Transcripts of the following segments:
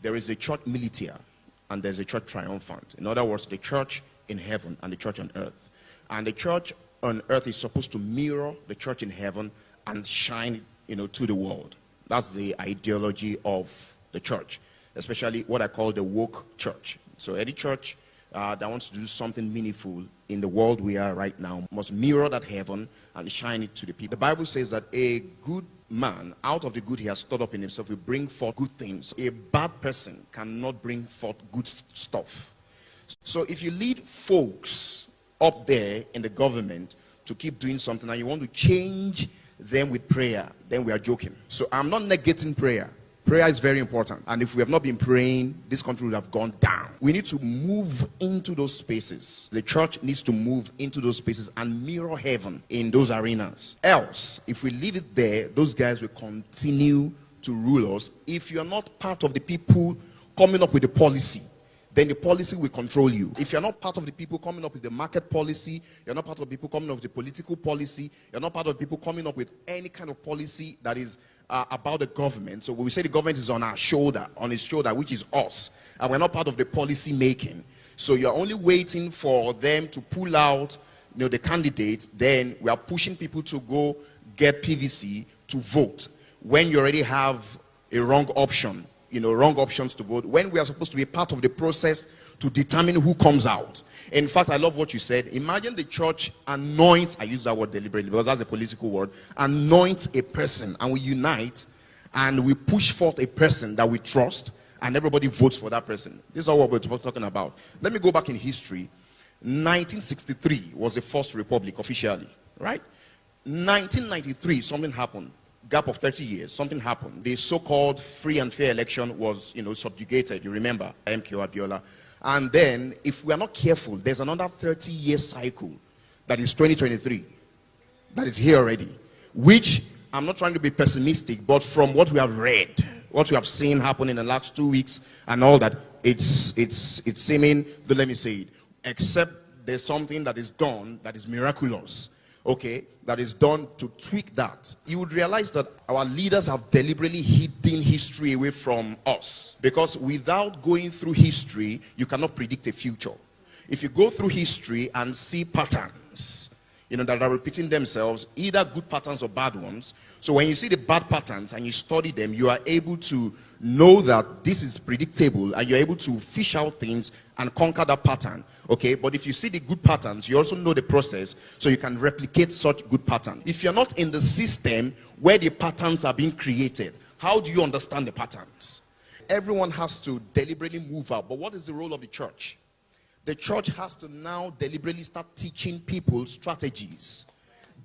There is a church militia and there's a church triumphant. In other words, the church in heaven and the church on earth. And the church on earth is supposed to mirror the church in heaven and shine, to the world. That's the ideology of the church, especially what I call the woke church. So any church that wants to do something meaningful in the world we are right now must mirror that heaven and shine it to the people. The Bible says that a good man, out of the good he has stored up in himself, will bring forth good things. A bad person cannot bring forth good stuff. So if you lead folks up there in the government to keep doing something and you want to change them with prayer, then we are joking. So I'm not negating prayer. Prayer is very important. And if we have not been praying, this country would have gone down. We need to move into those spaces. The church needs to move into those spaces and mirror heaven in those arenas. Else, if we leave it there, those guys will continue to rule us. If you're not part of the people coming up with the policy, then the policy will control you. If you're not part of the people coming up with the market policy, you're not part of the people coming up with the political policy, you're not part of the people coming up with any kind of policy that is about the government. So when we say the government is on our shoulder, on his shoulder, which is us, and we're not part of the policy making. So you're only waiting for them to pull out, the candidate. Then we are pushing people to go get PVC to vote when you already have a wrong option. Wrong options to vote, when we are supposed to be part of the process to determine who comes out. In fact, I love what you said. Imagine the church anoints, I use that word deliberately because that's a political word, anoints a person, and we unite and we push forth a person that we trust, and everybody votes for that person. This is all what we're talking about. Let me go back in history. 1963 was the first republic officially, right? 1993, something happened. Gap of 30 years, something happened. The so-called free and fair election was, subjugated. You remember, MK Abiola. And then, if we are not careful, there's another 30-year cycle that is 2023. That is here already. Which, I'm not trying to be pessimistic, but from what we have read, what we have seen happen in the last 2 weeks and all that, it's seeming, let me say it, except there's something that is done that is miraculous. Okay, that is done to tweak that. You would realize that our leaders have deliberately hidden history away from us. Because without going through history, you cannot predict a future. If you go through history and see patterns, that are repeating themselves, either good patterns or bad ones. So when you see the bad patterns and you study them, you are able to know that this is predictable and you're able to fish out things and conquer that pattern. Okay, but if you see the good patterns, you also know the process, so you can replicate such good patterns. If you're not in the system where the patterns are being created, how do you understand the patterns? Everyone has to deliberately move out. But what is the role of the church? The church has to now deliberately start teaching people strategies.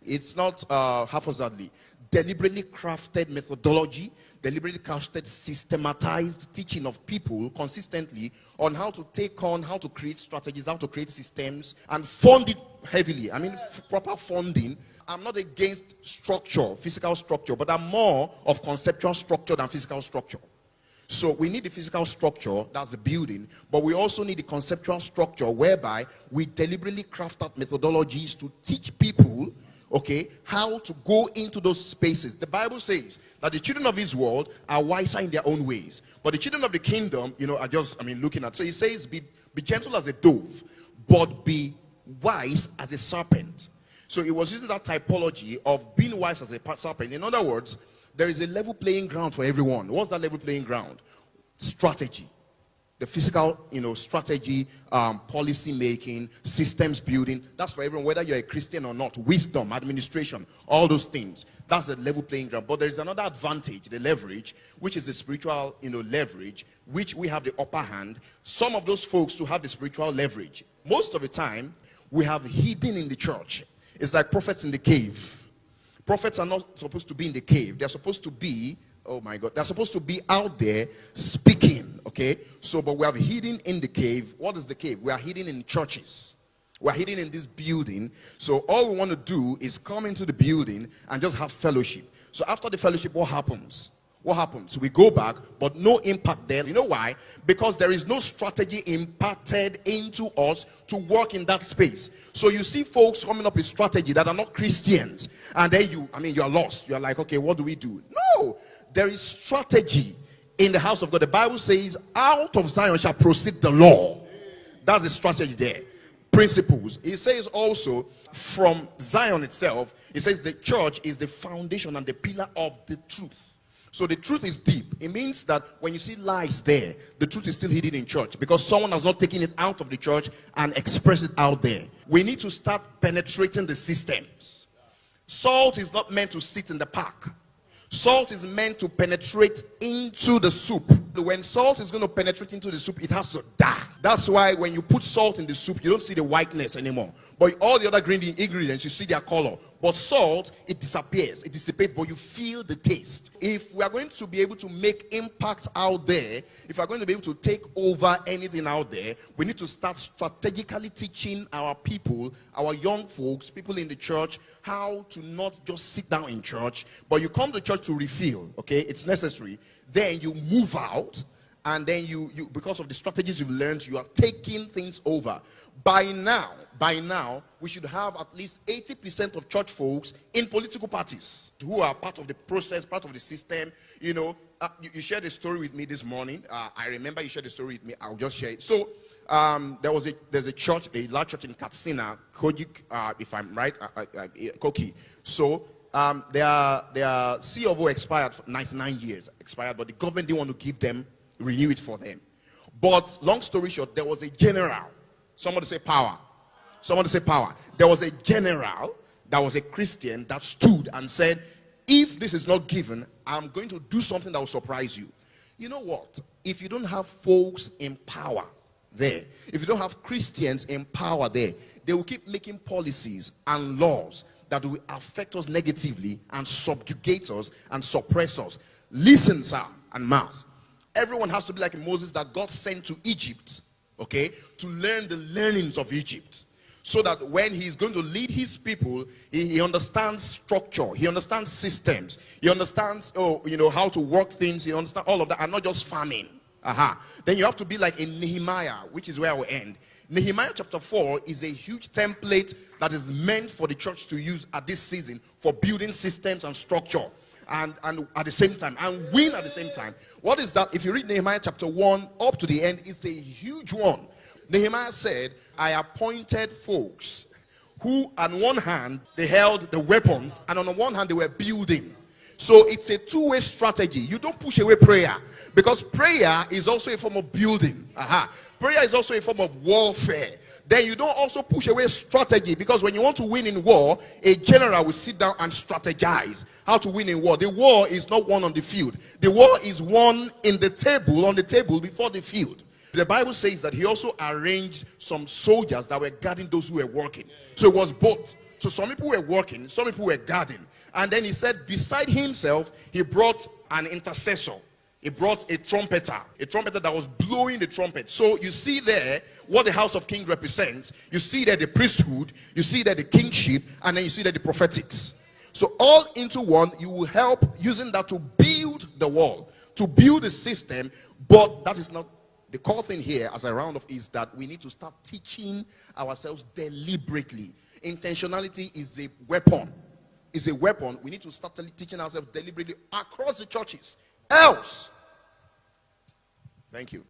It's not haphazardly. Deliberately crafted methodology, deliberately crafted systematized teaching of people consistently on how to take on, how to create strategies, how to create systems, and fund it heavily. I mean, proper funding. I'm not against structure, physical structure, but I'm more of conceptual structure than physical structure. So we need the physical structure, that's the building, but we also need the conceptual structure whereby we deliberately craft out methodologies to teach people, okay, how to go into those spaces. The Bible says that the children of this world are wiser in their own ways, but the children of the kingdom, are just, looking at. So he says, be gentle as a dove, but be wise as a serpent. So he was using that typology of being wise as a serpent. In other words, there is a level playing ground for everyone. What's that level playing ground? Strategy. The physical, strategy, policy making, systems building. That's for everyone, whether you're a Christian or not. Wisdom, administration, all those things. That's the level playing ground. But there is another advantage, the leverage, which is the spiritual, leverage, which we have the upper hand. Some of those folks who have the spiritual leverage, most of the time, we have hidden in the church. It's like prophets in the cave. Prophets are not supposed to be in the cave. They're supposed to be, oh my God, they're supposed to be out there speaking, okay? So, but we have hidden in the cave. What is the cave? We are hidden in churches. We're hidden in this building. So all we want to do is come into the building and just have fellowship. So after the fellowship, what happens? What happens? We go back, but no impact there. You know why? Because there is no strategy imparted into us to work in that space. So you see folks coming up with strategy that are not Christians. And then you're lost. You're like, okay, what do we do? No, there is strategy in the house of God. The Bible says, out of Zion shall proceed the law. That's the strategy there. Principles. It says also, from Zion itself, it says the church is the foundation and the pillar of the truth. So the truth is deep. It means that when you see lies there, the truth is still hidden in church because someone has not taken it out of the church and expressed it out there. We need to start penetrating the systems. Salt is not meant to sit in the park. Salt is meant to penetrate into the soup. When salt is going to penetrate into the soup, it has to die. That's why when you put salt in the soup, you don't see the whiteness anymore. But all the other green ingredients, you see their color. But salt, it disappears, it dissipates, but you feel the taste. If we are going to be able to make impact out there, if we are going to be able to take over anything out there, we need to start strategically teaching our people, our young folks, people in the church, how to not just sit down in church, but you come to church to refill, okay? It's necessary. Then you move out, and then you because of the strategies you've learned, you are taking things over. By now, we should have at least 80% of church folks in political parties who are part of the process, part of the system. You know, you shared a story with me this morning. I remember you shared a story with me. I'll just share it. So, there's a church, a large church in Katsina, Kojik, if I'm right, Koki. So, their C of O expired for 99 years, but the government didn't want to give them, renew it for them. But long story short, there was a general. Somebody say power. Somebody say power. There was a general that was a Christian that stood and said, if this is not given, I'm going to do something that will surprise you. You know what? If you don't have folks in power there, if you don't have Christians in power there, they will keep making policies and laws that will affect us negatively and subjugate us and suppress us. Listen, sir, and mass. Everyone has to be like Moses that God sent to Egypt, okay, to learn the learnings of Egypt. So that when he's going to lead his people, he understands structure, he understands systems, he understands, how to work things, he understands all of that, and not just farming. Then you have to be like in Nehemiah, which is where I will end. Nehemiah chapter 4 is a huge template that is meant for the church to use at this season for building systems and structure. And at the same time, and win at the same time. What is that? If you read Nehemiah chapter 1 up to the end, it's a huge one. Nehemiah said, I appointed folks who on one hand, they held the weapons, and on the one hand, they were building. So it's a two-way strategy. You don't push away prayer, because prayer is also a form of building. Prayer is also a form of warfare. Then you don't also push away strategy, because when you want to win in war, a general will sit down and strategize how to win in war. The war is not won on the field. The war is won on the table before the field. The Bible says that he also arranged some soldiers that were guarding those who were working. So it was both. So some people were working, some people were guarding. And then he said, beside himself, he brought an intercessor. He brought a trumpeter that was blowing the trumpet. So you see there what the house of kings represents. You see there the priesthood, you see there the kingship, and then you see there the prophetics. So all into one, you will help using that to build the wall, to build the system. But that is not the core thing here, as a round off, is that we need to start teaching ourselves deliberately. Intentionality is a weapon. It's a weapon. We need to start teaching ourselves deliberately across the churches. Else. Thank you.